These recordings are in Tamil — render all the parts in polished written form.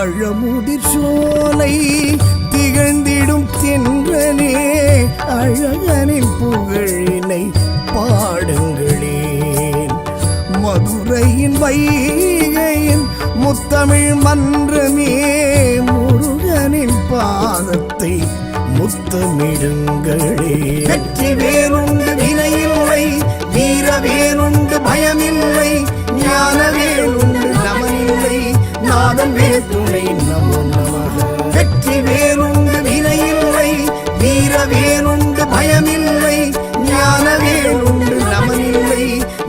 பழமுதிர் சோலை திகழ்ந்திடும் தென்றலே அழகனின் புகழினை பாடுங்களேன். மதுரையின் வைகையின் முத்தமிழ் மன்றமே முருகனின் பாதத்தை முத்தமிடுங்களே. வெற்றி வேறுண்டு வினையில்லை, வீர வேறுண்டு பயமில்லை, ஞான வேறுண்டு நமனில்லை, நாதம் வேற்றுணை நமோ நமக. வெற்றி வேறுண்டு வினையில்லை, வீர வேறுண்டு பயமில்லை, ஞான வேறுண்டு நமனில்லை,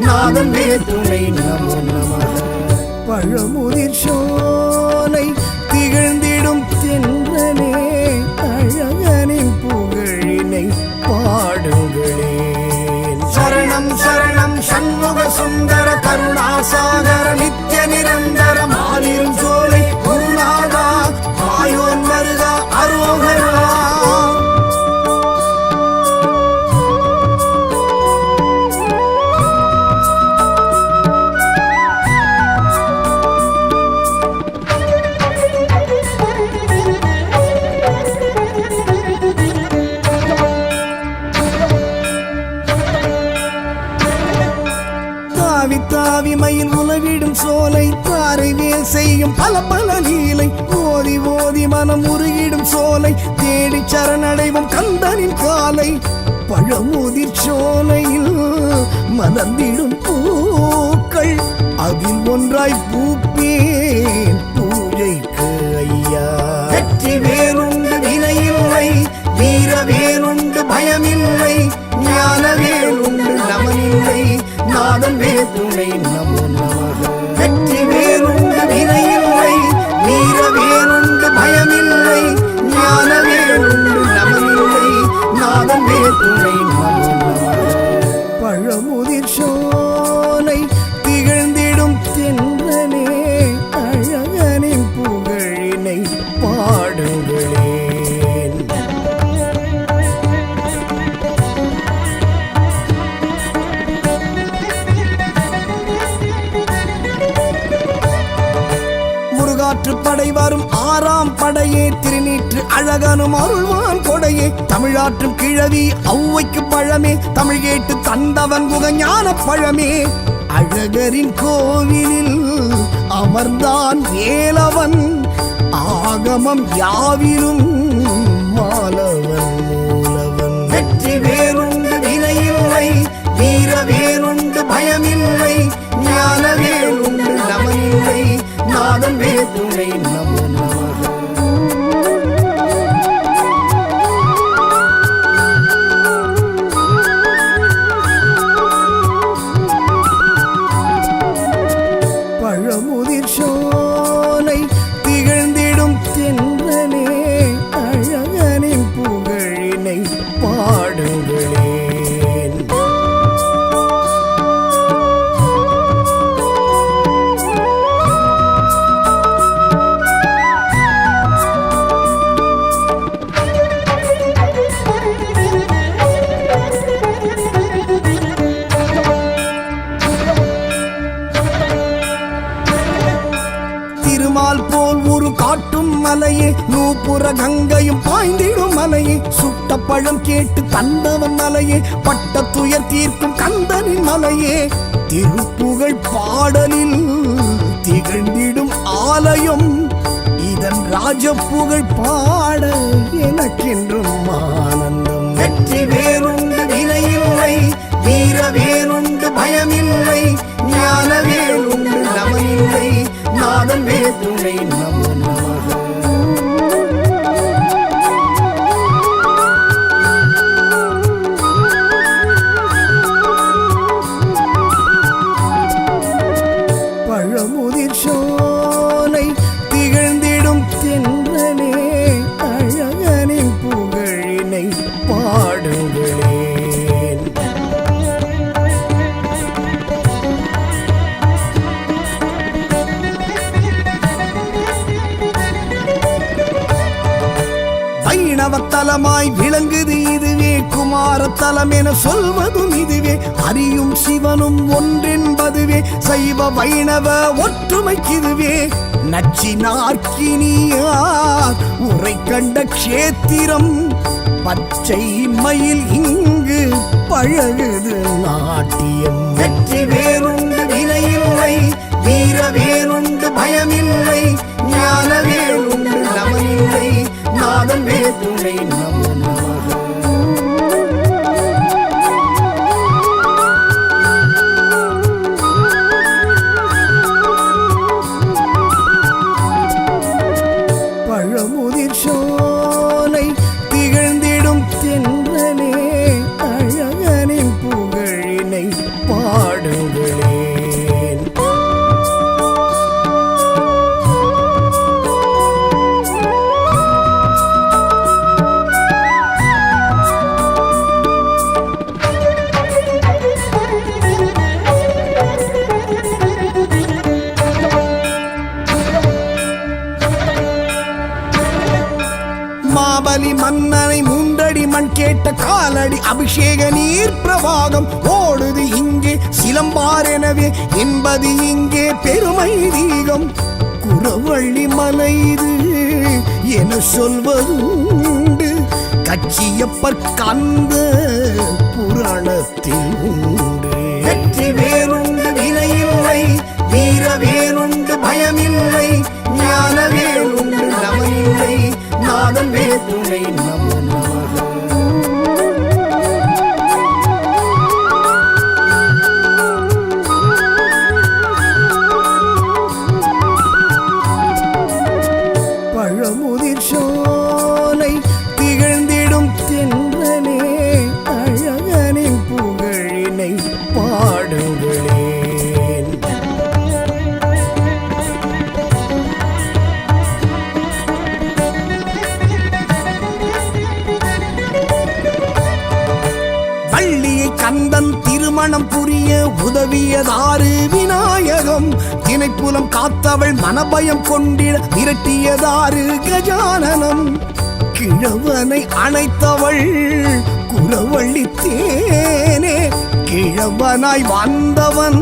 நாதம் வேற்றுணை நமோ நமக. பழமுதிர் சோலை திகழ்ந்திடும் தென்றலே அழகனின் புகழினை பாடுங்களேன். சரணம் சரணம் சண்முக சுந்தர கருணாசாகர நித்ய நிரந்தர மாலிரும் சோலை குருநாதா மாயோன் வருகா அரோகரா. தாவிமயில் உலவிடும் சோலை தாரை வேல் செய்யும் பல பல லீலை ஓதி ஓதி மனம் உருகிடும் சோலை தேடி சரணடைவும் கந்தனின் காலை. பழமுதிர் சோலையில் மலர்ந்திடும் பூக்கள் அதில் ஒன்றாய் பூப்பேன் பூஜைக்கு ஐயா. வெற்றி வேறுண்டு வினையில்லை, வீர வேறுண்டு பயமில்லை, ஞான வேறுண்டு நமனில்லை, நாதம் வேற்றுணை நமோ நமக. வெற்றி வேறுண்டு வினையில்லை, வீர வேறுண்டு பயமில்லை, ஞான வேறுண்டு நமனில்லை, நாதம் வேற்றுணை நமோ நமக. பழமுதிர் சோலை திகழ்ந்திடும் தென்றலே அழகனின் புகழினை பாடுங்களேன். படை வரும் ஆறாம் படையே திருநீற்று அழகனும் அருள்வான் கொடையே தமிழாற்றும் கிழவி ஔவைக்கு பழமே தமிழ் கேட்டு தந்தவன் குக ஞான பழமே. அழகரின் கோவிலில் அமர்ந்தான் வேலவன் ஆகமம் யாவிலும் மாலவன் மூலவன். வெற்றி வேறுண்டு வினையில்லை, வீர வேறுண்டு பயமில்லை, ஞான வேறுண்டு நமனில்லை, நாதம் வேற்றுணை நமோ நமக. பழமுதிர் சோலை திகழ்ந்திடும் தென்றலே அழகனின் புகழினை பாடுங்களேன். போல் ஒரு காட்டும் மலையே நூப்புற கங்கையும் பாய்ந்திடும் மலையே சுட்ட பழம் கேட்டு தந்தவன் மலையே பட்ட துயர் தீர்க்கும் கந்தனின் மலையே. திருப்புகழ் பாடலில் திகழ்ந்திடும் ஆலயம் இதன் ராஜப்புகழ் பாட எனக்கென்றும் ஆனந்தம். வெற்றி வேறுண்டு வினையில்லை, வீர வேறுண்டு பயமில்லை, ஞான வேறுண்டு நமனில்லை, நாதம் வேற்றுணை நமோ நமக. பழமுதிர் சோலை திகழ்ந்திடும் தென்றலே அழகனின் புகழினை பாடுங்களேன். வைணவத்தலமாய் விளங்குது இதுவே, குமாரத்தலம் என சொல்வதும் இதுவே. அறியும் சிவனும் ஒன்றென்பதுவே, சைவ வைணவ ஒற்றுமைக்கிதுவே. நச்சினார்க்கினியார் உரை கண்ட க்ஷேத்திரம், பச்சை மயில் இங்கு பழகுது நாட்டியம். வெற்றி வேறுண்டு வினையில்லை, வீர வேறுண்டு பயமில்லை, ஞான வேறுண்டு நமனில்லை, நாதம் வேதுணை நம நமக. பழமுதிர் சோலை திகழ்ந்திடும் தென்றலே, அழகனின் புகழினை பாடுங்களே. மாபலி மன்னனை மூன்றடி மண் கேட்ட காலடி அபிஷேக நீர் பிரவாகம் ஓடுது இங்கே சிலம்பார் எனவே என்பது இங்கே பெருமை தீகம். குறவள்ளி மலை இது என சொல்வதுண்டு, கச்சியப்பர் கந்த புராணத்தில் உண்டு. வெற்றி வேறுண்டு வினையில்லை, வீர வேறுண்டு பயமில்லை, ஞான வேறுண்டு நமனில்லை, நாதம் வேதுணை நம நமக. பழமுதிர் சோலை திகழ்ந்திடும் தென்றலே, அழகனின் புகழினை பாடுங்களே. வள்ளியை கந்தன் திருமணம் புரிய உதவியதாறு விநாயகம், தினைப்புலம் காத்தவள் மனபயம் கொண்டிட விரட்டியதாறு கஜானனம். கிழவனை அணைத்தவள் குறவள்ளி தேனே, கிழவனாய் வந்தவன்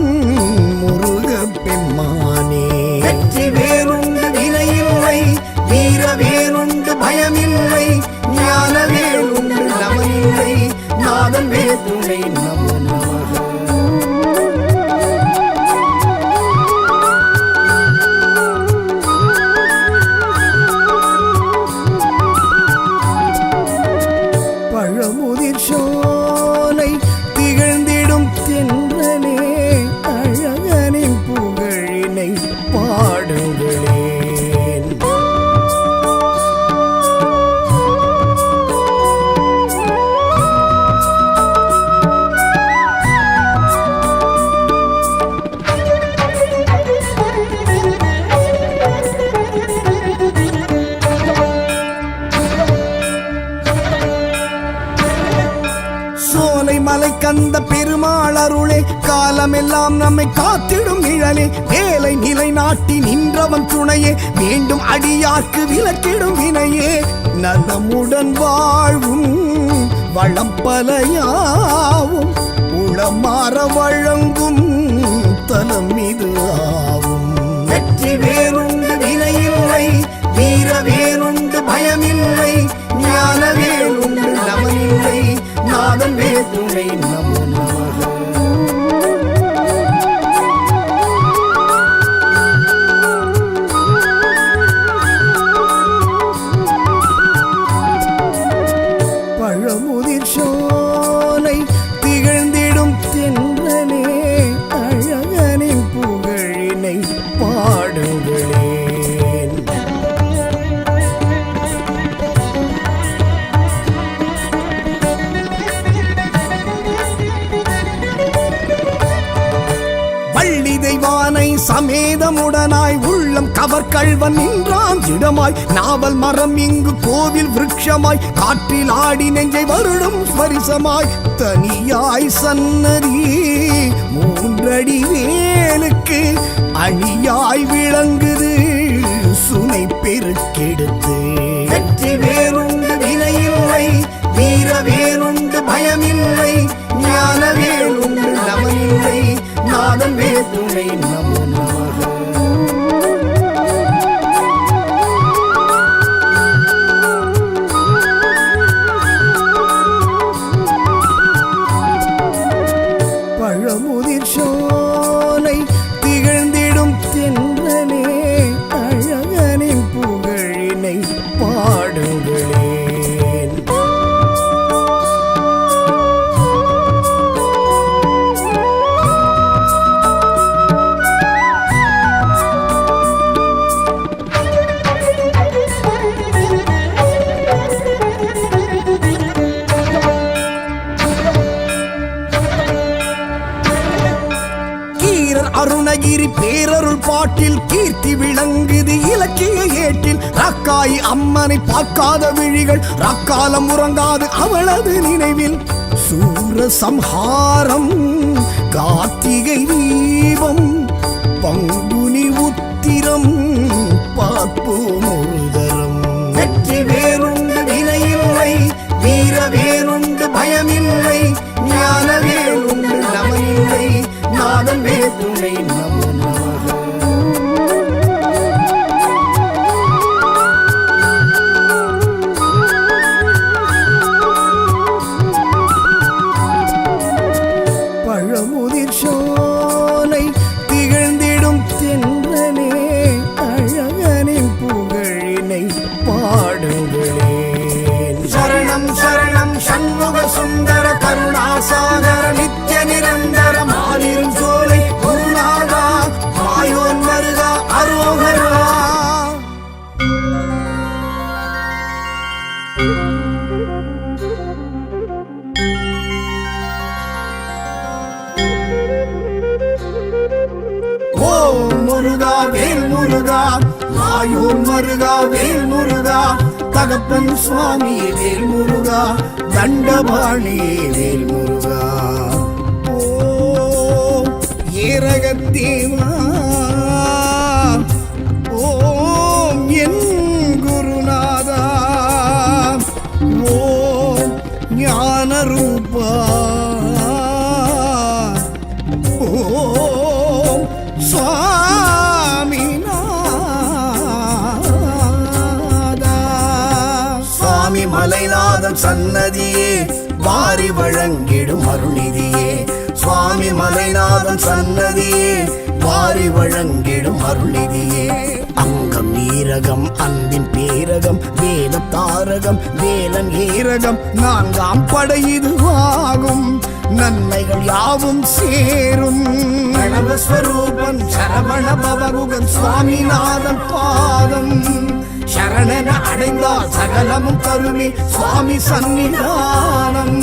முருக பெம்மானே. வெற்றி வேறுண்டு வினையில்லை, வீர வேறுண்டு பயமில்லை, ஞான வேறுண்டு நமனில்லை, நாதம் வேதுணை நம நமக. பழமுதிர் சோலை திகழ்ந்திடும் தென்றலே, அழகனின் புகழினை பாடுங்களே. மலை கந்த பெருமாள் அருளே, காலமெல்லாம் நம்மை காத்திடும் நிழலே, வேலை நிலை நாட்டி நின்றவன் துணையே, வேண்டும் அடியார்க்கு விலக்கிடும் வினையே. நலமுடன் வாழ்வும் வளம் பலையாவும், உளமாற வழங்கும் தலம் இது ஆவும். வெற்றி வேறுண்டு வினையில்லை, வீர வேறுண்டு பயமில்லை, ஞான வேறுண்டு நமனில்லை, நாதம் வேதுணை நம நமக. பழமுதிர் சோலை திகழ்ந்திடும் தென்றலே, அழகனின் புகழினை பாடுங்களே. தெய்வானை சமேதமுடனாய் உள்ளம் கவர்கள்வன் நின்றான் திடமாய், நாவல் மரம் இங்கு கோவில் விருட்சமாய், காற்றில் ஆடி நெஞ்சை வருடும் ஸ்பரிசமாய், தனியாய் சன்னதி மூன்றடி வேலுக்கு அணியாய் விளங்குது சுனை பெருக்கெடுத்து. வெற்றி வேறுண்டு வினை பேரருள் பாட்டில் கீர்த்தி விளங்குது இலக்கிய ஏட்டில். ராக்காயி அம்மனை பார்க்காத விழிகள் ராக்காலம் உறங்காது அவளது நினைவில். சூர சம்ஹாரம் கார்த்திகை தீபம் பங்குனி உத்திரம் பார்ப்போம் ஒரு தரம். வெற்றி வேறுண்டு வினையில்லை, வீர வேறுண்டு பயமில்லை, ஞான வேறுண்டு நமனில்லை, நாதம் வேற்றுணை நம நமக. பழமுதிர் சோலை திகழ்ந்திடும் தென்றலே அழகனின் புகழினை பாடுங்களே. சரணம் சரணம் சண்முக சுந்தர கருணாசாகர நித்ய நிரந்தர மாலிரும் சோலை குருநாதா மாயோன் மருகா அரோகரா. ஓம் முருகா வேல் முருகா மாயோன் மருகா வேல் முருகா தகப்பன் சுவாமி வேல் முருகா தண்டபாணி வேல் முருகா. ஓம் ஏரகத்தேவா ஓம் என் குருநாதா ஓம் ஞான ரூபா ஓம் சுவாமி மலைநாதன் சன்னதியே வாரி வழங்கிடும் அருள்நிதியே. சுவாமி மலைநாதன் சன்னதியே வாரி வழங்கிடும் அருள்நிதியே. அங்கம் நீரகம் அன்பின் பேரகம் வேத தாரகம் வேலன் ஏரகம் நான்காம் படை இதுவாகும் நன்மைகள் யாவும் சேரும். கணவஸ்வரூபன் சரவண பவகுகன் சுவாமிநாதன் பாதம் சரணன அடைந்தால் சகலமும் கருமி சுவாமி சன்னிதானம்.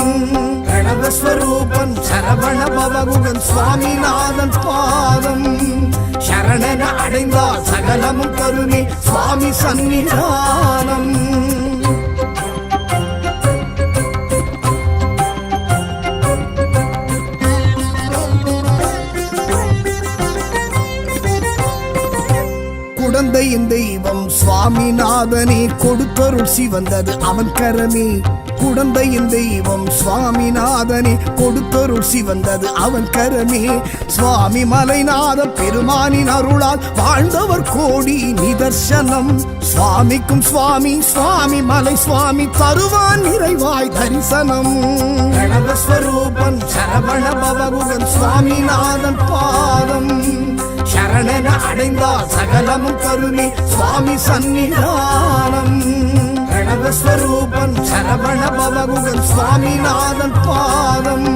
கணவஸ்வரூபன் சரவண பவகுகன் சுவாமிநாதன் பாதம் சரணன அடைந்தால் சகலமும் கருமி சுவாமி சன்னிதானம். குடந்தையின் தெய்வம் சுவாமிநாதனே கொடுத்தருள் சிவந்தது அவன் கரமே. குடந்தையின் தெய்வம் சுவாமிநாதனே கொடுத்தருள் சிவந்தது அவன் கரமே. சுவாமி மலைநாத பெருமானின் அருளால் வாழ்ந்தவர் கோடி நிதர்சனம். சுவாமிக்கும் சுவாமி சுவாமி மலை சுவாமி தருவான் நிறைவாய் தரிசனம். கணவஸ்வரூபன் சரவண பவகுகன் சுவாமிநாதன் பாதம் சரணன அடைந்தால் சகலமும் கருமி சுவாமி சன்னிதானம். கணவஸ்வரூபன் சரவண பவகுகன் சுவாமிநாதன் பாதம்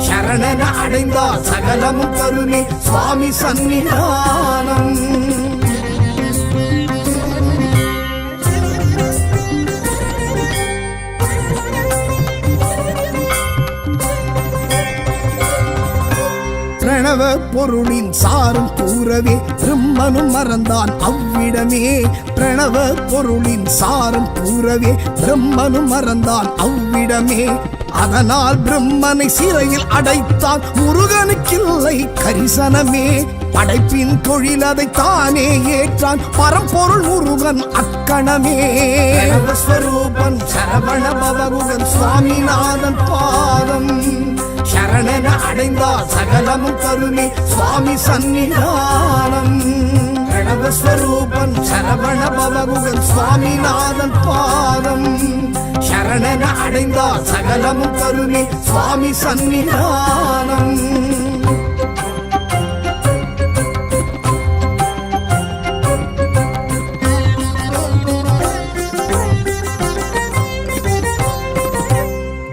சரணன அடைந்தால் சகலமும் கருமி சுவாமி சன்னிதானம். பிரணவ பொருளின் சாரம் கூறவே பிரம்மனும் மறந்தான் அவ்விடமே. பிரணவ பொருளின் சாரம் கூறவே பிரம்மனும் மறந்தான் அவ்விடமே. அதனால் பிரம்மனை சிறையில் அடைத்தான் முருகனுக்கில்லை கரிசனமே. படைப்பின் தொழில் அதை தானே ஏற்றான் பரம்பொருள் முருகன் அக்கணமே. ஸ்வரூபன் சரவண பவகுகன் சுவாமிநாதன் பாதம் சரணன அடைந்தால் சகலமும் கருமி சுவாமி சன்னிதானம். கணவஸ்வரூபன் சரவண பவகுகன் சுவாமிநாதன் பாதம் சரணன அடைந்தால் சகலமும் கருமி சுவாமி சன்னிதானம்.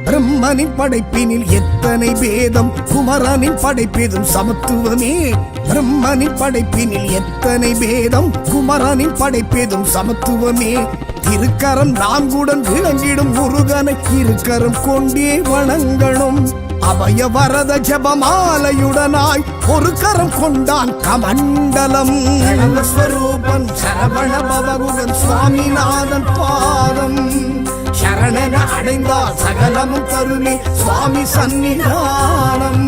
பிரம்மனின் படைப்பினில் எத்தனை பேதம் குமரனின் படைப்பேதும் சமத்துவமே. பிரம்மனின் படைப்பினில் எத்தனை பேதம் குமரனின் படைப்பேதும் சமத்துவமே. திருக்கரம் நான்குடன் விளங்கிடும் முருகனை இருக்கரம் கொண்டே வணங்கணும். அபய வரத ஜபமாலையுடனாய் ஒரு கரம் கொண்டான் கமண்டலம். ஸ்வரூபன் சரவண பவகுகன் சுவாமிநாதன் பாதம் சரணன அடைந்தால் சகலமும் கருணை சுவாமி சன்னிதானம்.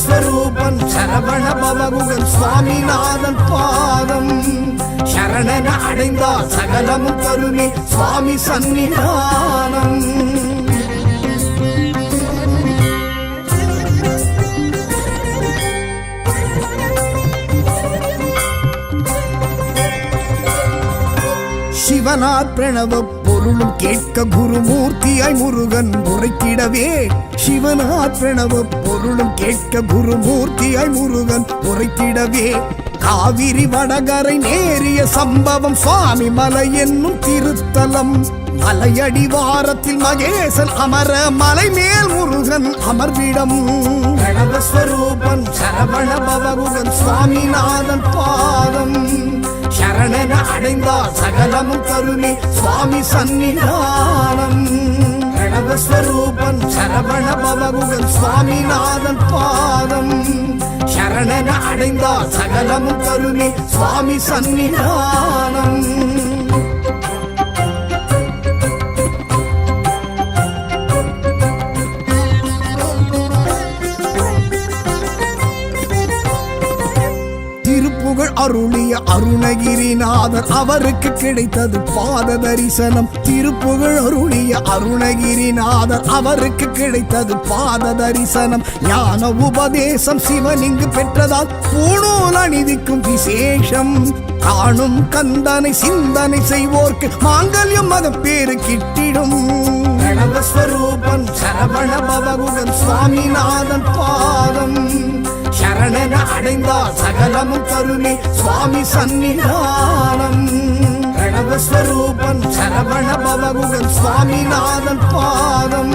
ஸ்வரூபன் சரவண பவகுகன் சுவாமிநாதன் பாதம் சரணன அடைந்தால் சகலமும் கருணை சுவாமி சன்னிதானம். சிவனார் பிரணவ பொருளும் கேட்க குருமூர்த்தியாய் முருகன் உரைத்திடவே. சிவனார் பிரணவ பொருளும் கேட்க குருமூர்த்தியாய் முருகன் உரைத்திடவே. காவிரி வடகரை நேரிய சம்பவம் சுவாமி மலை என்னும் திருத்தலம். மலையடிவாரத்தில் மகேசன் அமர மலை மேல் முருகன் அமர்விடம். ஸ்வரூபன் சரவண பவகுகன் சுவாமிநாதன் பாதம் சரணன அடைந்தால் சகலமும் கருணை சுவாமி சன்னிதானம். ஸ்வரூபன் சரவண பவகுகன் சுவாமிநாதன் பாதம் சரணன அடைந்தால் சகலமும் கருணை சுவாமி சன்னிதானம். திருப்புகழ் அருளிய அருணகிரிநாதர் அவருக்கு கிடைத்தது பாத தரிசனம். திருப்புகழ் அருளிய அருணகிரிநாதர் அவருக்கு கிடைத்தது பாத தரிசனம். ஞான உபதேசம் சிவன் இங்கு பெற்றதால் பூணூல் அணிவிக்கும் விசேஷம். காணும் கந்தனை சிந்தனை செய்வோர்க்கு மாங்கல்யம் மகப்பேறு கிட்டிடும். ஸ்வரூபன் சரவண பவகுகன் சுவாமிநாதன் பாதம் சரணன அடைந்தால் சகலமும் கருணை சுவாமி சன்னிதானம். ஸ்வரூபன் சரவண பவகுகன் சுவாமிநாதன் பாதம்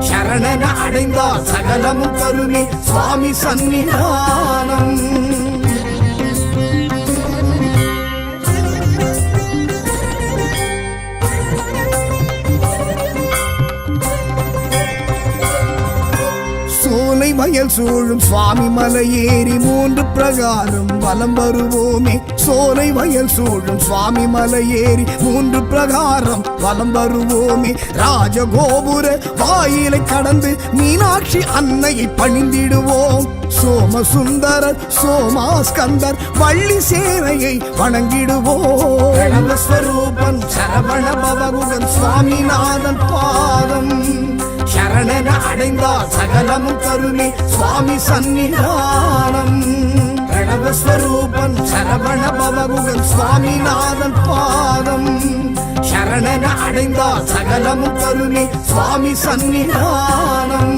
சரணன அடைந்தால் சகலமும் கருணை சுவாமி சன்னிதானம். சோலை வயல் சூழும் சுவாமி மலை ஏறி 3 பிரகாரம் வலம் வருவோமே. சோலை வயல் சூழும் சுவாமி மலை ஏறி 3 பிரகாரம் வலம் வருவோமே. ராஜகோபுர வாயிலை கடந்து மீனாட்சி அன்னையை பணிந்திடுவோம். சோமசுந்தரர் சோமாஸ்கந்தர் வள்ளி சேனையை வணங்கிடுவோம். ஸ்வரூபன் சரவண பவகுகன் சுவாமிநாதன் பாதம் சரணன அடைந்தால் சகலமும் கருணை சுவாமி சன்னிதானம். ஸ்வரூபன் சரவண பவகுகன் சுவாமிநாதன் பாதம் சரணன அடைந்தால் சகலமும் கருணை சுவாமி சன்னிதானம்.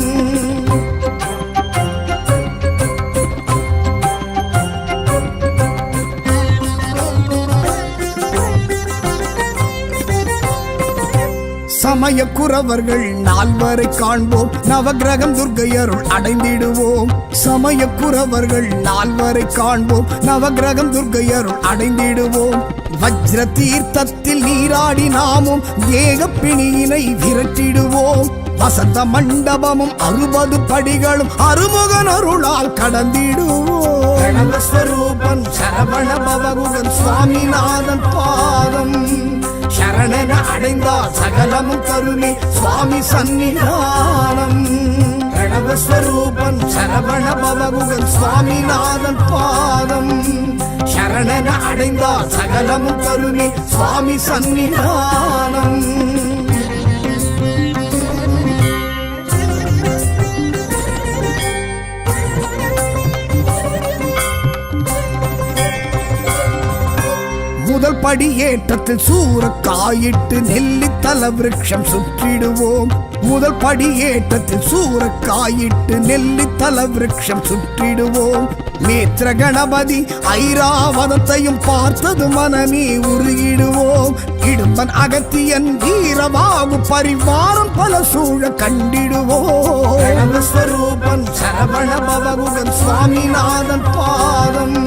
சமய குறவர்கள் 4 காண்போம். நவகிரகம் துர்க்கையருள் அடைந்திடுவோம். சமய குறவர்கள் 4 காண்போம். நவகிரகம் துர்க்கையருள் அடைந்திடுவோம். வஜ்ர தீர்த்தத்தில் நீராடி நாமும் ஏக பிணியினை விரட்டிடுவோம். வசந்த மண்டபமும் 60 படிகளும் அருமுகன் அருளால் கடந்திடுவோம். ஸ்வரூபன் சரவண பவகுகன் சுவாமிநாதன் பாதம் சரணன அடைந்தால் சகலமும் கருணை சுவாமி சன்னிதானம். ஸ்வரூபன் சரவண பவகுகன் சுவாமிநாதன் பாதம் சரணன அடைந்தால் சகலமும் கருணை சுவாமி சன்னிதானம். முதல் படி ஏற்றத்தில் சூரக்காயிட்டு நெல்லித்தல விருட்சம் சுற்றிடுவோம். முதல் படி ஏற்றத்தில் சூரக்காயிட்டு நெல்லித்தல விருட்சம் சுற்றிடுவோம். நேத்திர கணபதி ஐராவதத்தையும் பார்த்தது மனமே உருகிடுவோம். இடும்பன் அகத்தியன் வீரவாகு பரிவாரம் பல சூழ கண்டிடுவோம். ஸ்வரூபன் சரவண பவகுகன் சுவாமிநாதன் பாதம்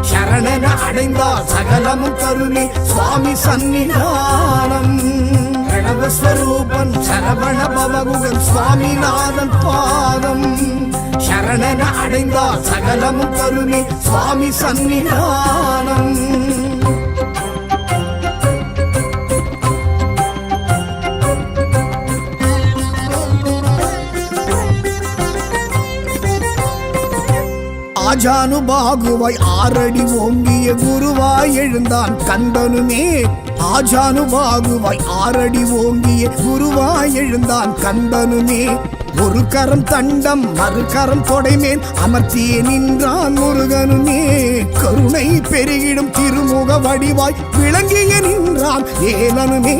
சரணன அடைந்தால் சகலமும் கருணை சுவாமி சன்னிதானம். பிரணவஸ்வரூபன் சரவண பவகுகன் சுவாமிநாதன் பாதம் சரணன அடைந்தால் சகலமும் கருணை சுவாமி சன்னிதானம். ஆஜானுபாகுவாய் ஆறடி ஓங்கிய குருவாய் எழுந்தான் கந்தனுமே. ஆஜானுபாகுவாய் ஆறடி ஓங்கிய குருவாய் எழுந்தான் கந்தனுமே. ஒரு கரம் தண்டம் மறுகரம் தொடைமேல் அமர்த்தியே நின்றான் முருகனுமே. கருணை பெருகிடும் திருமுக வடிவாய் விளங்கிய நின்றான் ஏலனுமே.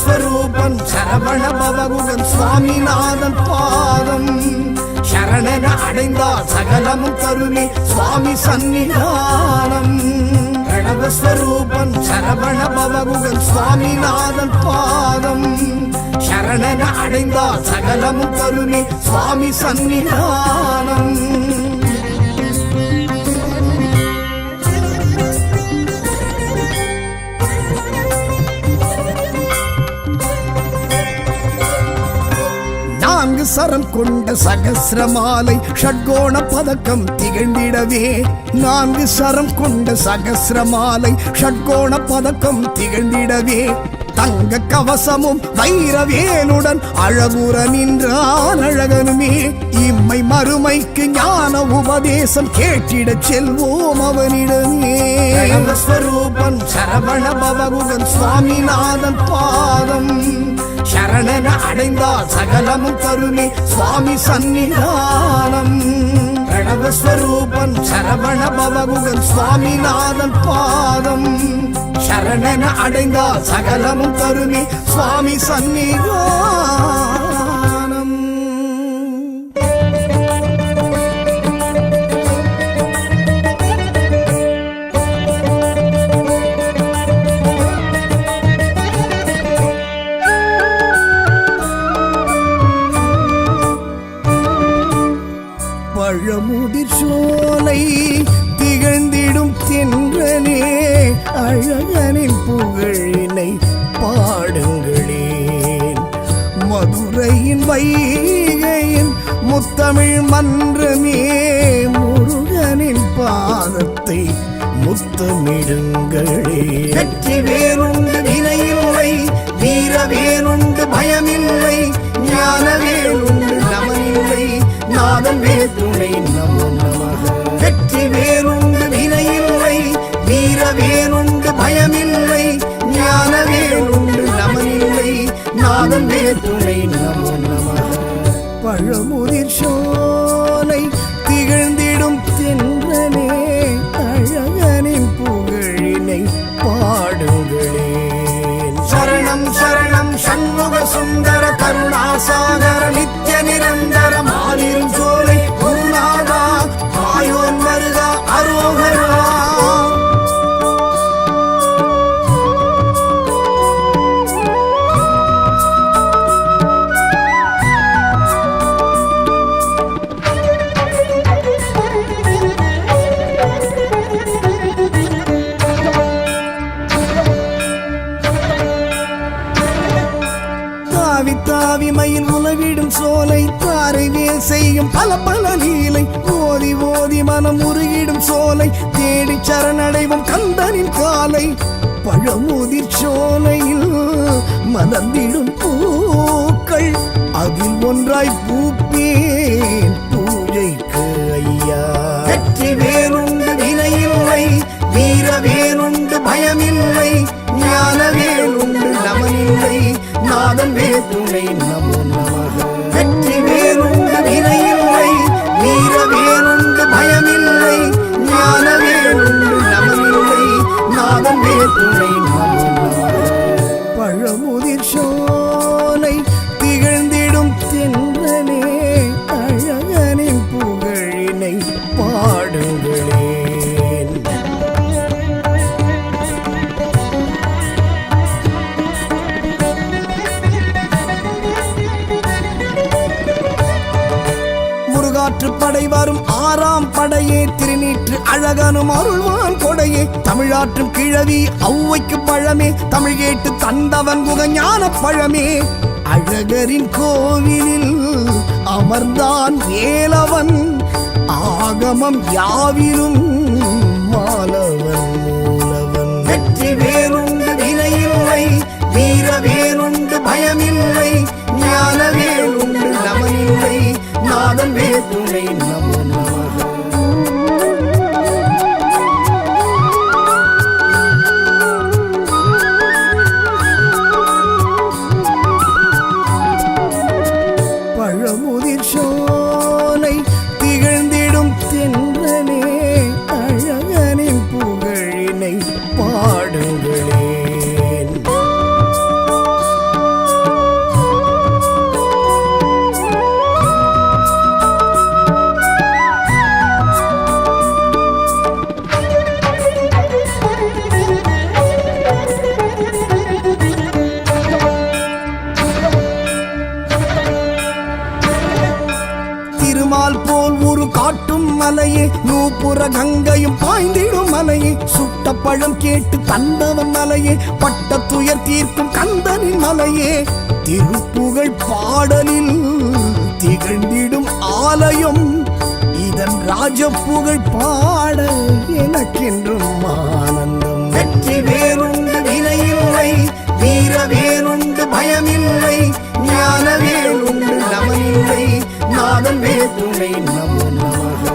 ஸ்வரூபன் சரவண பவகுகன் சுவாமிநாதன் பாதம் சரணன அடைந்தால் சகலமும் கருணை சுவாமி சன்னிதானம். பிரணவஸ்வரூபன் சரவண பவகுகன் சுவாமிநாதன் பாதம் சரணன அடைந்தால் சகலமும் கருணை சுவாமி சன்னிதானம். நான்கு சரம் கொண்ட சகஸ்ரமாலை ஷட்கோண பதக்கம் திகழ்ந்திடவே. நான்கு சரம் கொண்ட சகஸ்ரமாலை ஷட்கோண பதக்கம் திகழ்ந்திடவே. தங்க கவசமும் வைரவேனுடன் அழகுற நின்றான் அழகனுமே. இம்மை மறுமைக்கு ஞான உபதேசம் கேட்டிட செல்வோம் அவனிடமே. ஸ்வரூபன் சரவண பவகுகன் சுவாமிநாதன் பாதம் சரணன அடைந்தால் சகலமும் கருணை சுவாமி சன்னிதானம். பிரணவஸ்வரூபன் சரவண பவகுகன் சுவாமிநாதன் பாதம் சரணன அடைந்தால் சகலமும் கருணை சுவாமி சன்னிதானம். பழமுதிர் சோலை திகழ்ந்திடும் தென்றலே அழகனின் புகழினை பாடுங்களேன். மதுரையின் வைகையின் முத்தமிழ் மன்றமே முருகனின் பாதத்தை முத்தமிடுங்களே. வெற்றி வேறுண்டு வினையில்லை வீர வேறுண்டு பயமில்லை ஞான வேறுண்டு நமனில்லை நாதன் வேற்றுணை நமோ நமக. வெற்றி வேறுண்டு வினையில்லை வீர வேறுண்டு பயமில்லை ஞான வேறுண்டு நமனில்லை நாதன் வேற்றுணை நமோ நமக. பழமுதிர் சோலை திகழ்ந்திடும் தென்றலே அழகனின் புகழினை பாடுங்களேன். சரணம் சரணம் சண்முக சுந்தர கருணாசாகர நித்ய நிரந்தர மாலிரும் சோலை குருநாதா ஆயோன் வருகா அரோகரா. தாவி மயில் உலவிடும் சோலை தாரை வேல் செய்யும் பல பல லீலை. ஓதி ஓதி மனம் உருகிடும் சோலை தேடி சரணடைவும் கந்தனின் காலை. பழமுதிர் சோலையில் மலர்ந்திடும் பூக்கள் அதில் ஒன்றாய் பூப்பேன் பூஜைக்கு ஐயா. வெற்றி வேறுண்டு வினையில்லை வீர வேறுண்டு பயமில்லை ஞான வேறுண்டு நமனில்லை நாதன் வேற்றுணை நமோ நமக. வெற்றி வேறுண்டு வினையில்லை வீர வேறுண்டு பயமில்லை ஞான வேறுண்டு நமனில்லை நாதன் வேற்றுணை நமோ நமக. பழமுதிர் சோலை திகழ்ந்திடும் தென்றலே அழகனின் புகழினை பாடுங்களேன். படை வரும் ஆறாம் படையே திருநீற்று அழகனும் அருள்வான் கொடையே தமிழாற்றும் கிழவி ஔவைக்கு பழமே தமிழ் கேட்டு தந்தவன் குகஞான பழமே அழகரின் கோவிலில் அமர்ந்தான் வேலவன் ஆகமம் யாவிலும் மாலவன் மூலவன் வெற்றி வேறுண்டு வினையில்லை வீர வேறுண்டு பயமில்லை ஞான வேறுண்டு நமனில்லை நாதன் வேற்றுணை நமோ நமக பழமுதிர் சோலை திகழ்ந்திடும் தென்றலே அழகனின் புகழினை பாடுங்களேன் திருமால் போல் ஒரு காட்டும் மலையே நூப்புற கங்கையும் பாய்ந்திடும் மலையே சுட்ட பழம் கேட்டு தந்தவன் மலையே பட்ட துயர் தீர்க்கும் கந்தனின் மலையே திருப்புகழ் பாடலில் திகழ்ந்திடும் ஆலயம் இதன் ராஜப்புகழ் பாட எனக்கென்றும் ஆனந்தம் வெற்றி வேறுண்டு வினையில்லை வீர வேறுண்டு பயமில்லை ஞான வேறுண்டு நமனில்லை நாதன் வேற்றுணை நமோ நமக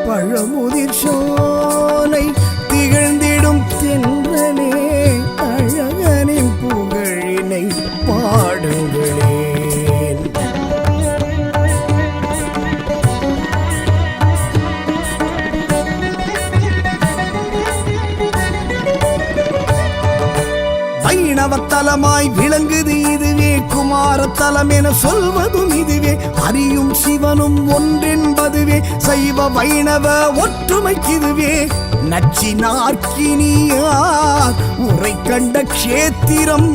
பழமுதிர் சோலை திகழ்ந்திடும் தென்றலே அழகனின் புகழினை பாடுங்களேன் வைணவத்தலமாய் விளங்குது இதுவே குமாரத்தலம் என சொல்வதும் இதுவே அறியும் சிவனும் ஒன்றென்பதுவே சைவ வைணவ ஒற்றுமைக்கிதுவே நச்சினார்க்கினியார் உரை கண்ட க்ஷேத்திரம்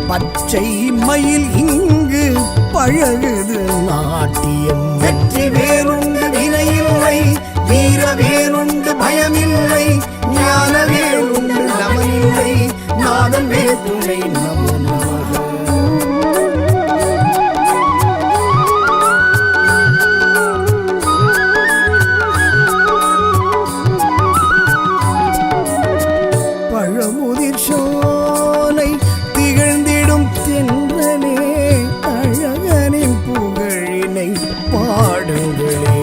பச்சை மயில் இங்கு பழகுது நாட்டியம் வெற்றி வேறுண்டு வினையில்லை வீர வேறுண்டு பயமில்லை ஞான வேறுண்டு நமனில்லை நாதன் வேற்றுணை நமோ நமக பழமுதிர் சோலை திகழ்ந்திடும் தென்றலே அழகனின் புகழினை பாடுங்களேன்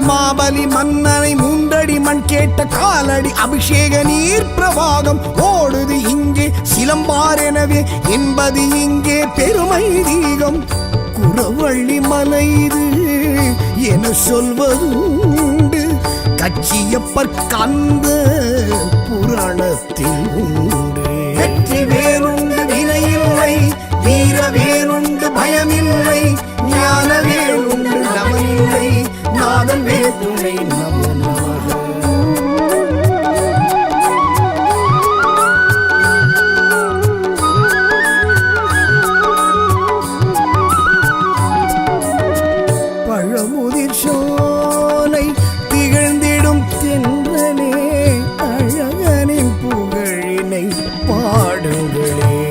மாபலி மன்னனை மூன்றடி மண் கேட்ட காலடி அபிஷேக நீர் பிரவாகம் ஓடுது இங்கே சிலம்பார் எனவே என்பது இங்கே பெருமை தீகம் குறவள்ளி மலை இது என சொல்வதுண்டு கச்சியப்பர் கந்த புராணத்தில் உண்டு வெற்றி வேறுண்டு வினையில்லை வீர வேறுண்டு பயமில்லை ஞான வேறுண்டு நமனில்லை நாதன் வேற்றுணை நமோ நமக பழமுதிர் சோலை திகழ்ந்திடும் தென்றலே அழகனின் புகழினை பாடுங்களேன்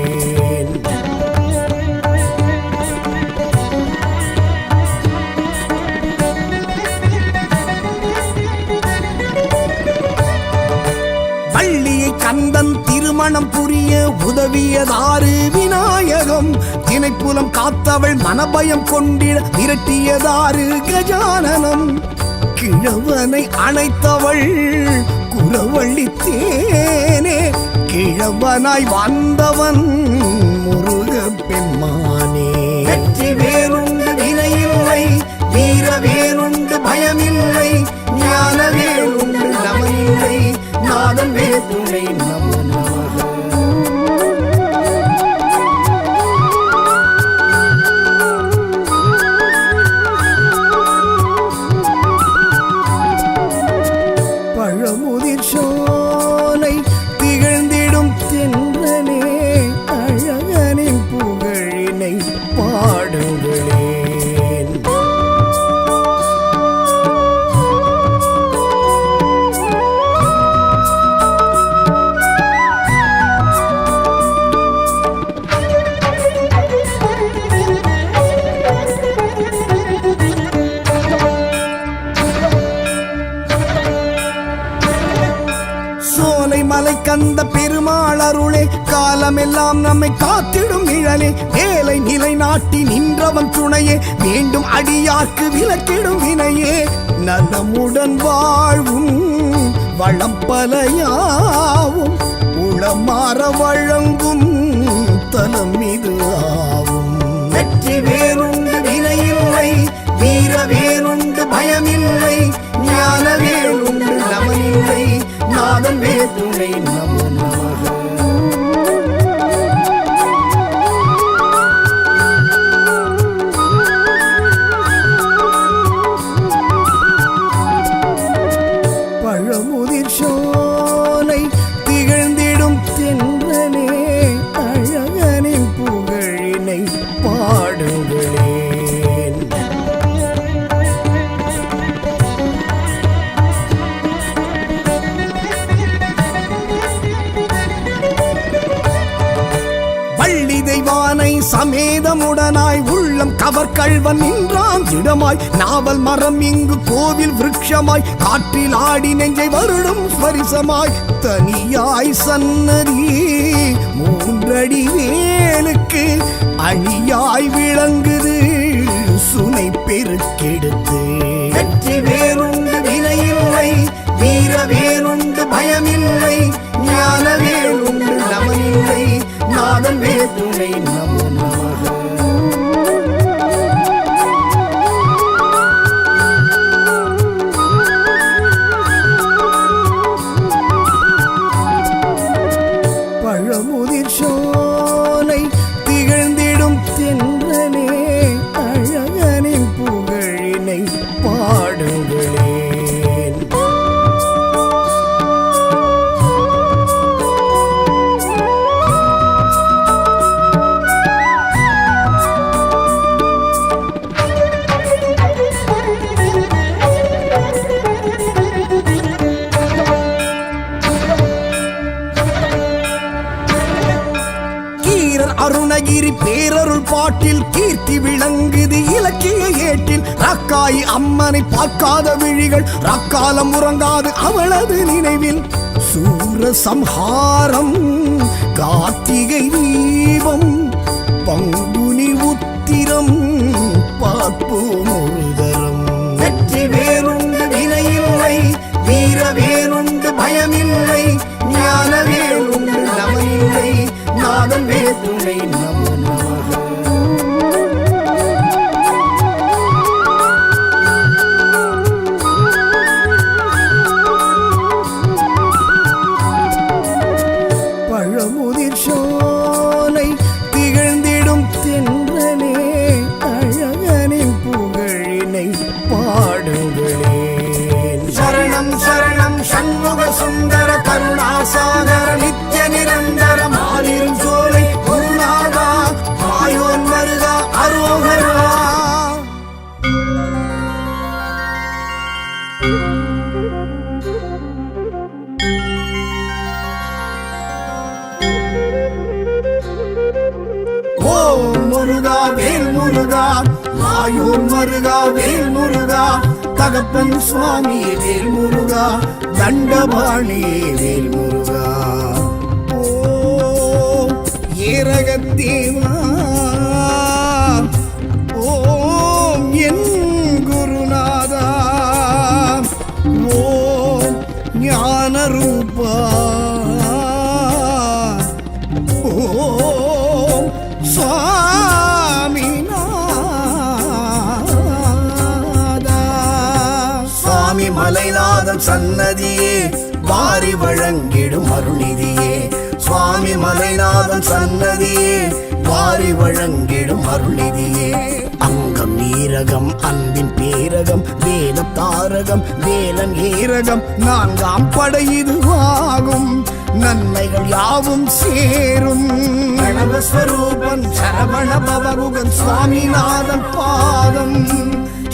கந்தன் திருமணம் புரிய உதவியதாறு விநாயகம் திணைப்புலம் காத்தவள் மனபயம் கொண்டிட விரட்டியதாறு கஜானனம் கிழவனை அணைத்தவள் குறவள்ளி தேனே கிழவனாய் வந்தவன் முருக பெண்மானே வெற்றி வேறுண்டு வினையில்லை வீர சோலை திகழ்ந்திடும் தென்றலே அழகனின் புகழினை பாடுங்களேன். மலை கந்த பெருமாள் அருளே காலமெல்லாம் நம்மை காத்திடும் நிழலே வேலை நிலை நாட்டி நின்றவன் துணையே வேண்டும் அடியார்க்கு விலக்கிடும் வினையே நலமுடன் வாழ்வும் வளம் பலையாவும் உளமாற வழங்கும் தலம் இது ஆவும். வெற்றி வேறுண்டு வினையில்லை வீர வேறுண்டு பயமில்லை ஞான வேறுண்டு நமனில்லை நாதன் வேற்றுணை நமோ நமக. பழமுதிர் சோலை திகழ்ந்திடும் தென்றலே அழகனின் புகழினை பாடுங்களேன். சமேதமுடனாய் உள்ளம் கவர் கள்வன் நின்றான் திடமாய் நாவல் மரம் இங்கு கோவில் விருட்சமாய் காற்றில் ஆடி நெஞ்சை வருடும் ஸ்பரிசமாய் தனியாய் சன்னதி மூன்றடி வேலுக்கு அணியாய் விளங்குது சுனை பெருக்கெடுத்து. வெற்றி வேறுண்டு வினையில்லை வீர வேறுண்டு பயமில்லை ஞான வேறுண்டு நமனில்லை நாதன் வேற்றுணை நமோ நமக. பழமுதிர் சோலை திகழ்ந்திடும் தென்றலே அழகனின் புகழினை பாடுங்களேன். அருணகிரி பேரருள் பாட்டில் கீர்த்தி விளங்குது இலக்கிய ஏட்டில் ரக்காய் அம்மனை பார்க்காத விழிகள் ரக்காலம் உறங்காது அவளது நினைவில். சூர சம்ஹாரம் கார்த்திகை தீபம் பங்குனி உத்திரம் பார்ப்போம் ஒரு தரம். வெற்றி வேறுண்டு வினையில்லை வீர வேறுண்டு பயமில்லை ஞான வேறுண்டு நமனில்லை நாதன் வேற்றுணை நமோ நமக. பழமுதிர் சோலை திகழ்ந்திடும் தென்றலே அழகனின் புகழினை பாடுங்களேன். சரணம் சரணம் சண்முக சுந்தர கருணாசாகர நித்ய நிரந்தர மாலிரும் சோலை குருநாதா மாயோன் மருகா அரோகரா. ஓம் முருகா வேல் முருகா மாயோன் மருகா வேல் முருகா தகப்பன் சுவாமி வேல் முருகா தண்டபாணி வேல் முருகா. ஓம் ஏரகத்தேவா ஓம் என் குருநாதா ஓம் ஞான ரூபா ஓம் சுவாமிநாதா. சுவாமி மலைநாதன் சன்னதியே வாரி வழங்கிடும் அருள்நிதியே. சுவாமி மலைநாதன் சன்னதியே வாரி வழங்கிடும் அருள்நிதியே. அங்கம் நீரகம் அன்பின் பேர வீரகம் வேலம் தாரகம் வேலன் ஏரகம் நான்காம் படை இதுவாகும் நன்மைகள் யாவும் சேரும் பிரணவஸ்வரூபன் சரவண பவகுகன் சுவாமிநாதன் பாதம்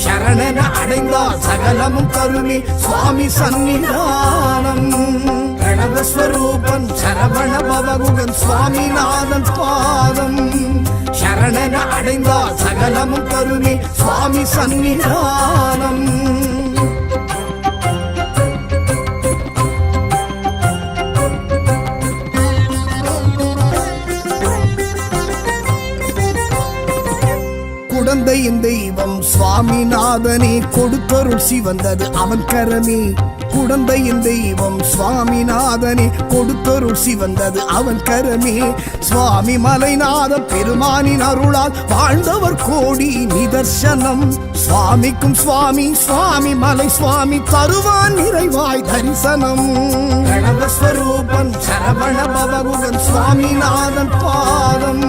சரணன அடைந்தால் சகலமும் கருணி சுவாமி சன்னிதானம் பிரணவஸ்வரூபன் சரவண பவகுகன் சுவாமிநாதன் பாதம் சரணன அடைந்தால் சகலமும் கருணி சுவாமி சன்னிதானம் குடந்தையின் தெய்வம் சுவாமிநாதனே கொடுத்தருள் சிவந்தது அவன் கரமே குடந்தையின் தெய்வம் சுவாமிநாதனே கொடுத்தருள் சிவந்தது அவன் கரமே சுவாமி மலைநாத பெருமானின் அருளால் வாழ்ந்தவர் கோடி நிதர்சனம் சுவாமிக்கும் சுவாமி சுவாமி மலை சுவாமி தருவான் நிறைவாய் தரிசனம் பிரணவஸ்வரூபன் சரவண பவகுகன் சுவாமிநாதன் பாதம்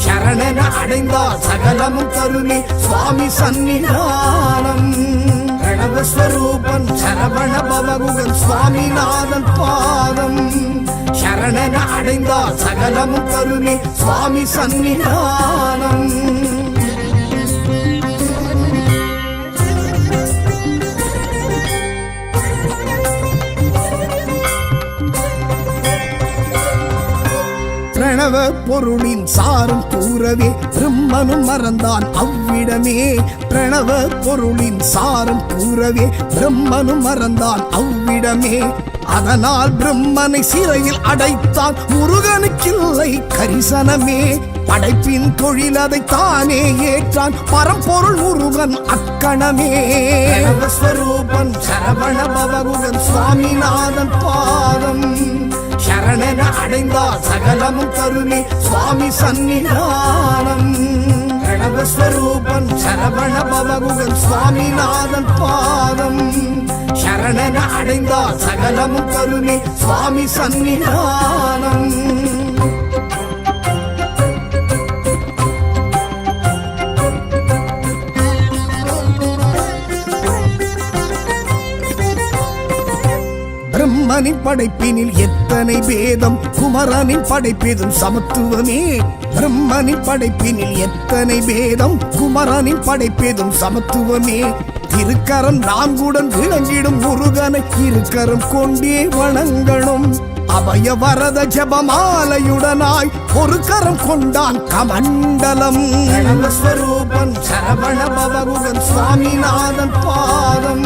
சரணன அடைந்தால் சகலமும் கருணி சுவாமி சன்னிதானம் பிரணவஸ்வரூபன் சரவண பவகுகன் சுவாமிநாதன் பாதம் சரணன அடைந்தால் சகலமும் கருணி சுவாமி சன்னிதானம் பிரணவ பொருளின் சாரம் கூறவே பிரம்மனும் மறந்தான் அவ்விடமே பிரணவ பொருளின் சாரம் கூறவே பிரம்மனும் மறந்தான் அவ்விடமே அதனால் பிரம்மனை சிறையில் அடைத்தான் முருகனுக்கில்லை கரிசனமே படைப்பின் தொழில் அதை தானே ஏற்றான் பரம்பொருள் முருகன் அக்கணமே ஸ்வரூபன் சரவண பவகுகன் சுவாமிநாதன் பாதம் சரணன அடைந்தால் சகலமும் கருணி சுவாமி சன்னிதானம் பிரணவஸ்வரூபன் சரவண பவகுகன் சுவாமிநாதன் பாதம் சரணன அடைந்தால் சகலமும் கருணி சுவாமி சன்னிதானம் பிரம்மனின் படைப்பினில் எத்தனை பேதம் குமரனின் படைப்பேதும் சமத்துவமே பிரம்மனின் படைப்பினில் எத்தனை பேதம் குமரனின் படைப்பேதும் சமத்துவமே திருக்கரம் நான்குடன் விளங்கிடும் முருகனை இருக்கரம் கொண்டே வணங்கணும் அபய வரத ஜபமாலையுடனாய் ஒரு கரம் கொண்டான் கமண்டலம் ஸ்வரூபன் சரவண பவகுகன் சுவாமிநாதன் பாதம்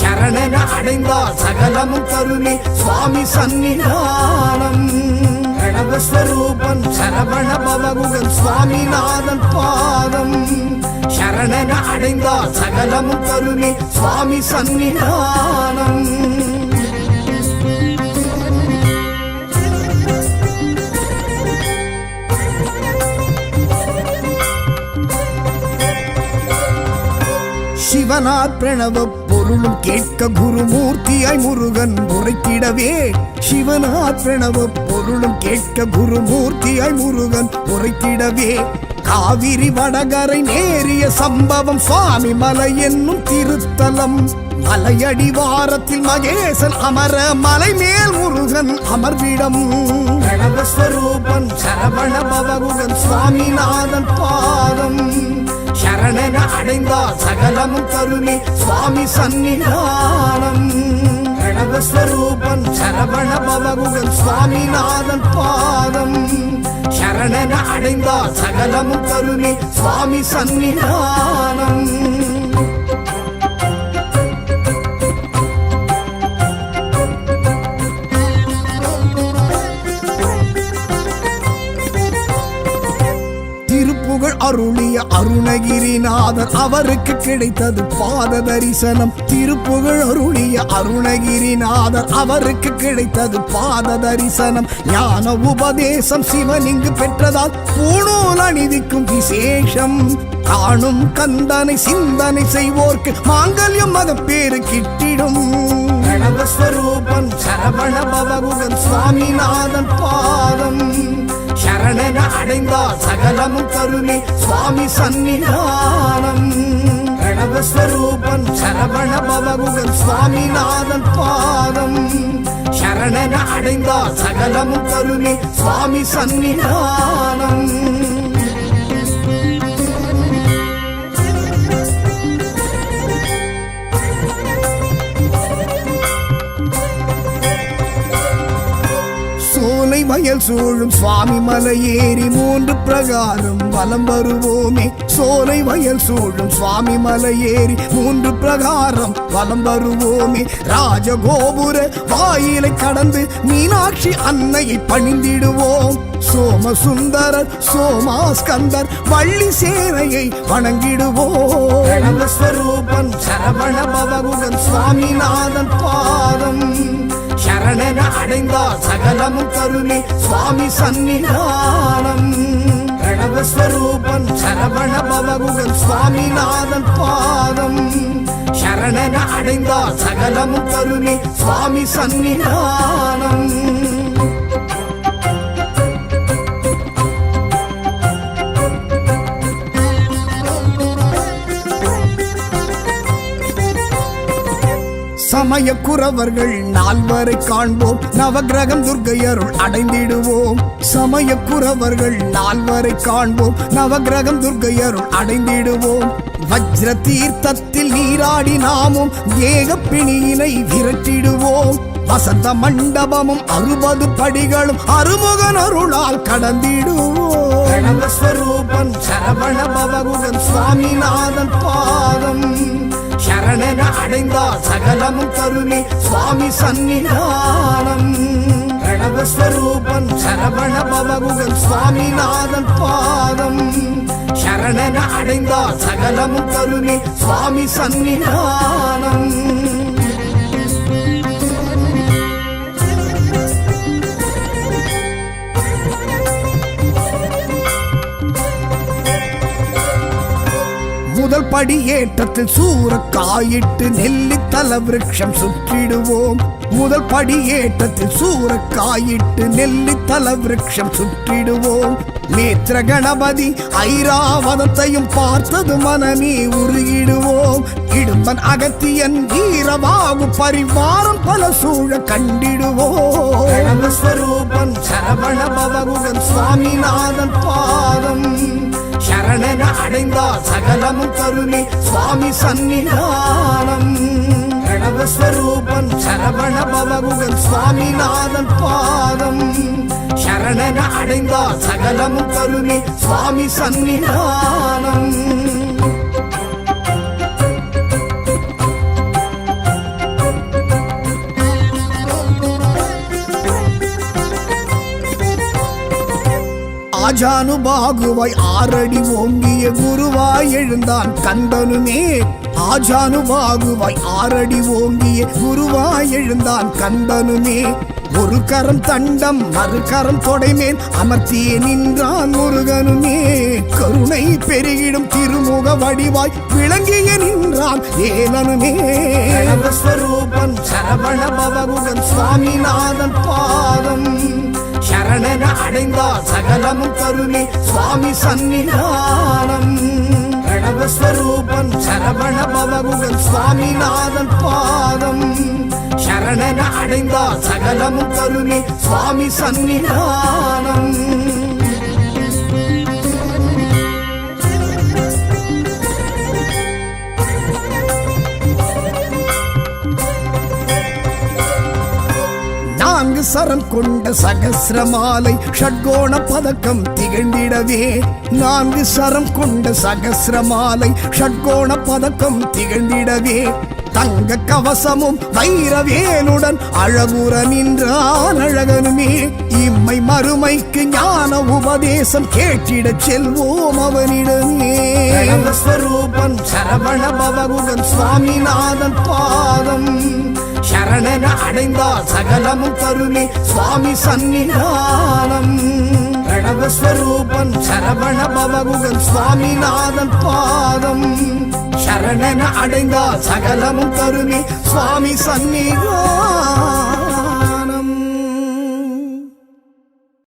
சரணன அடைந்தால் சகலமும் கருணி சுவாமி சன்னிதானம் பிரணவஸ்வரூபன் சரவண பவகுகன் சுவாமிநாதன் பாதம் சரணன அடைந்தால் சகலமும் கருணி சுவாமி சன்னிதானம் சிவனார் பிரணவ பொருளும் கேட்க குருமூர்த்தியாய் முருகன் உரைத்திடவே சிவனார் பிரணவ பொருளும் கேட்க குருமூர்த்தியாய் முருகன் உரைத்திடவே காவிரி வடகரை நேரிய சம்பவம் சுவாமி மலை என்னும் திருத்தலம் மலையடிவாரத்தில் மகேசன் அமர மலை மேல் முருகன் அமர்விடம் பிரணவஸ்வரூபன் சரவண பவகுகன் சுவாமிநாதன் பாதம் சரணன அடைந்தால் சகலமும் கருணி சுவாமி சன்னிதானம் பிரணவஸ்வரூபன் சரவண பவகுகன் சுவாமிநாதன் பாதம் சரணன அடைந்தால் சகலமும் கருணி சுவாமி சன்னிதானம் அருளிய அருணகிரிநாதர் அவருக்கு கிடைத்தது பாத தரிசனம் திருப்புகழ் அருளிய அருணகிரிநாதர் அவருக்கு கிடைத்தது பாத தரிசனம் ஞான உபதேசம் சிவன் இங்கு பெற்றதால் பூணூல் அணிவிக்கும் விசேஷம் காணும் கந்தனை சிந்தனை செய்வோர்க்கு மாங்கல்யம் மகப்பேறு கிட்டிடும் பிரணவஸ்வரூபன் சரவண பவகுகன் சுவாமிநாதன் பாதம் சரணன அடைந்தால் சகலமும் கருணி சுவாமி சன்னிதானம் பிரணவஸ்வரூபன் சரவண பவகுகன் சுவாமிநாதன் பாதம் சரணன அடைந்தால் சகலமும் கருணை சுவாமி சன்னிதானம். சோலை வயல் சூழும் சுவாமி மலை ஏறி 3 பிரகாரம் வலம் வருவோமே. சோலை வயல் சூழும் சுவாமி மலை ஏறி 3 பிரகாரம் வலம் வருவோமே. ராஜகோபுர வாயிலை கடந்து மீனாட்சி அன்னையை பணிந்திடுவோம். சோமசுந்தரர் சோமாஸ்கந்தர் வள்ளி சேனையை வணங்கிடுவோம். பிரணவஸ்வரூபன் சரவண பவகுகன் சுவாமிநாதன் பாதம் சரணன அடைந்தால் சகலமும் கருணை சுவாமி சன்னிதானம். பிரணவஸ்வரூபன் சரவண பவகுகன் சுவாமிநாதன் பாதம் சரணன அடைந்தால் சகலமும் கருணை சுவாமி சன்னிதானம். சமய குறவர்கள் 4 காண்போம். நவகிரகம் துர்க்கையருள் அடைந்திடுவோம். சமய குறவர்கள் 4 காண்போம். நவகிரகம் துர்க்கையருள் அடைந்திடுவோம். வஜ்ர தீர்த்தத்தில் நீராடி நாமும் ஏக பிணியினை விரட்டிடுவோம். வசந்த மண்டபமும் 60 படிகளும் அருமுகன் அருளால் கடந்திடுவோம். பிரணவஸ்வரூபன் சரவண பவகுகன் சுவாமிநாதன் பாதம் சரணன அடைந்தால் சகலமும் கருணை சுவாமி சன்னிதானம். பிரணவஸ்வரூபன் சரவண பவகுகன் சுவாமிநாதன் பாதம் சரணன அடைந்தால் சகலமும் கருணை சுவாமி சன்னிதானம். முதல் படி ஏற்றத்தில் சூரக்காயிட்டு நெல்லித்தல விருட்சம் சுற்றிடுவோம். முதல் படி ஏற்றத்தில் சூரக்காயிட்டு நெல்லித்தல விருட்சம் சுற்றிடுவோம். நேத்திர கணபதி ஐராவதத்தையும் பார்த்தது மனமே உருகிடுவோம். இடும்பன் அகத்தியன் வீரவாகு பரிவாரம் பல சூழ கண்டிடுவோம். பிரணவஸ்வரூபன் சரவண பவகுகன் சுவாமிநாதன் பாதம் சரணன அடைந்தால் சகலமும் கருணை சுவாமி சன்னிதானம். பிரணவஸ்வரூபன் சரவண பவகுகன் சுவாமிநாதன் பாதம் சரணன அடைந்தால் சகலமும் கருணை சுவாமி சன்னிதானம். ஆஜானுபாகுவாய் 6 அடி ஓங்கிய குருவாய் எழுந்தான் கந்தனுமே. ஆஜானுபாகுவாய் 6 அடி ஓங்கிய குருவாய் எழுந்தான் கந்தனுமே. ஒரு கரம் தண்டம் மறு கரம் தொடைமேல் அமர்த்தியே நின்றான் முருகனுமே. கருணை பெருகிடும் திருமுக வடிவாய் விளங்கிய நின்றான் ஏலனுமே. பிரணவஸ்வரூபன் சரவண பவகுகன் சுவாமிநாதன் பாதம் சரணன அடைந்தால் சகலமும் கருணை சுவாமி சன்னிதானம். பிரணவஸ்வரூபன் சரவண பவகுகன் சுவாமிநாதன் பாதம் சரணன அடைந்தால் சகலமும் கருணை சுவாமி சன்னிதானம். சரம் கொண்ட சகஸ்ரமாலை ஷட்கோண பதக்கம் திகழ்ந்திடவே. 4 சரம் கொண்ட சகஸ்ரமாலை ஷட்கோண பதக்கம் திகழ்ந்திடவே. தங்க கவசமும் வைரவேலுடன் அழகுற நின்றான் அழகனுமே. இம்மை மறுமைக்கு ஞான உபதேசம் கேட்டிடச் செல்வோம் அவனிடமே. பிரணவஸ்வரூபன் சரவண பவகுகன் சுவாமிநாதன் பாதம் சரணன அடைந்தால் சகலமும் கருணை சுவாமி சன்னிதானம். பிரணவஸ்வரூபன் சரவண பவகுகன் சுவாமிநாதன் பாதம் சரணன அடைந்தால் சகலமும் கருணை சுவாமி சன்னிதானம்.